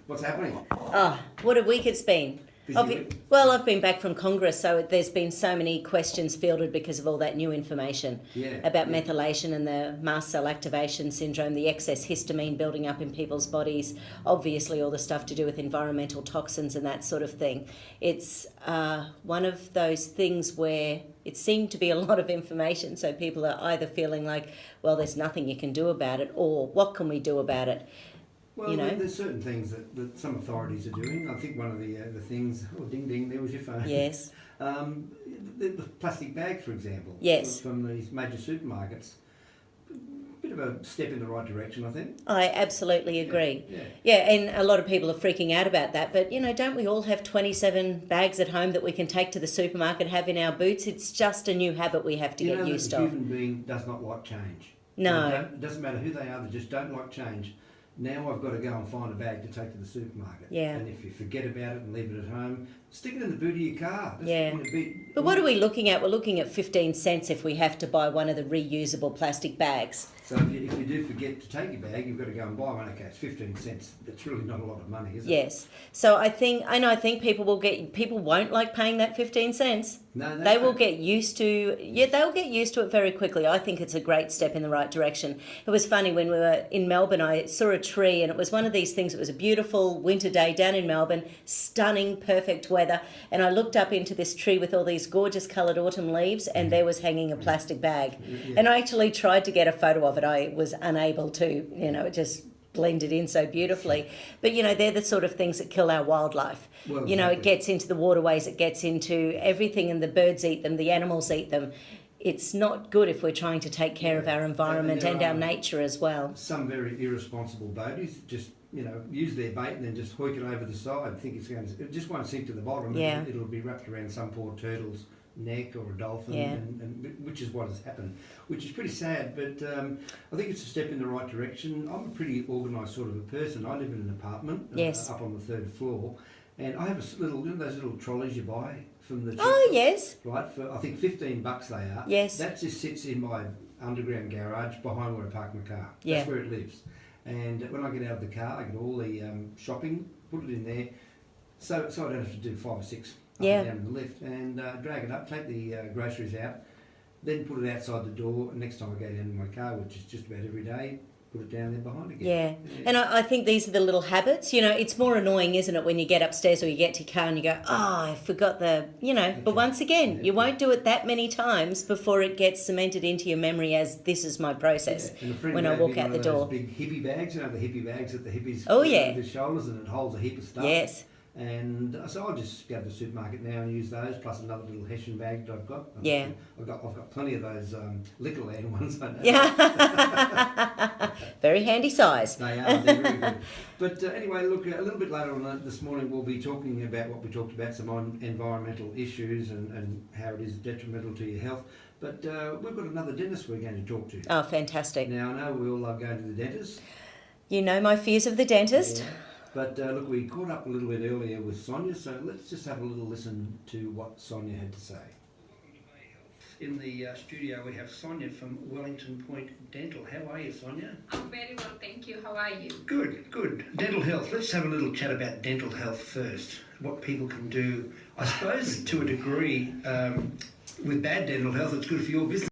What's happening? Oh, what a week it's been. Well, I've been back from Congress, so there's been so many questions fielded because of all that new information about methylation and the mast cell activation syndrome, the excess histamine building up in people's bodies, obviously all the stuff to do with environmental toxins and that sort of thing. It's one of those things where it seemed to be a lot of information, so people are either feeling like, well, there's nothing you can do about it, or what can we do about it? Well, there's certain things that some authorities are doing. I think one of the things, ding ding, there was your phone. Yes. The plastic bags, for example. Yes. From these major supermarkets. Bit of a step in the right direction, I think. I absolutely agree. Yeah. And a lot of people are freaking out about that. But, don't we all have 27 bags at home that we can take to the supermarket, have in our boots? It's just a new habit we have to get used to. The human being does not like change. No. It doesn't matter who they are, they just don't like change. Now I've got to go and find a bag to take to the supermarket. Yeah. And if you forget about it and leave it at home, stick it in the boot of your car. But what are we looking at? We're looking at 15 cents if we have to buy one of the reusable plastic bags. So if you do forget to take your bag, you've got to go and buy one. Okay, it's 15 cents. That's really not a lot of money, is it? Yes. So I think people won't like paying that 15 cents. No, they will get used to. Yeah, they'll get used to it very quickly. I think it's a great step in the right direction. It was funny when we were in Melbourne. I saw a tree, and it was one of these things. It was a beautiful winter day down in Melbourne, stunning, perfect weather. And I looked up into this tree with all these gorgeous coloured autumn leaves, and there was hanging a plastic bag. Yeah. And I actually tried to get a photo of it. I was unable to. It just blended in so beautifully. But, they're the sort of things that kill our wildlife. Well, exactly. It gets into the waterways, it gets into everything, and the birds eat them, the animals eat them. It's not good if we're trying to take care of our environment and our nature as well. Some very irresponsible boaties just, use their bait and then just hoik it over the side. It just won't sink to the bottom. Yeah. It'll be wrapped around some poor turtle's neck or a dolphin, and which is what has happened, which is pretty sad. But I think it's a step in the right direction. I'm a pretty organised sort of a person. I live in an apartment up on the third floor, and I have those little trolleys you buy from the Oh yes, right, for I think $15 they are. Yes, that just sits in my underground garage behind where I park my car. Yeah. That's where it lives. And when I get out of the car, I get all the shopping, put it in there, so I don't have to do 5 or 6 up and down in the lift, and drag it up, take the groceries out, then put it outside the door, and next time I go down in my car, which is just about every day, put it down there behind again. Yeah. And I think these are the little habits. It's more annoying, isn't it, when you get upstairs or you get to your car and you go, I forgot but once again, you won't do it that many times before it gets cemented into your memory as this is my process when I walk out the door. Big hippie bags, the hippie bags that the hippies put over their shoulders, and it holds a heap of stuff. Yes. And so I'll just go to the supermarket now and use those, plus another little Hessian bag that I've got. I've got plenty of those Liquorland ones. I know. Yeah. Very handy size. They are. They're very good. But anyway, look, a little bit later on this morning we'll be talking about what we talked about, some environmental issues and how it is detrimental to your health. But we've got another dentist we're going to talk to. Oh, fantastic. Now, I know we all love going to the dentist. You know my fears of the dentist. Yeah. But look, we caught up a little bit earlier with Sonia, so let's just have a little listen to what Sonia had to say. In the studio we have Sonia from Wellington Point Dental. How are you, Sonia? I'm very well, thank you. How are you? Good. Dental health. Let's have a little chat about dental health first. What people can do, I suppose, to a degree, with bad dental health, it's good for your business.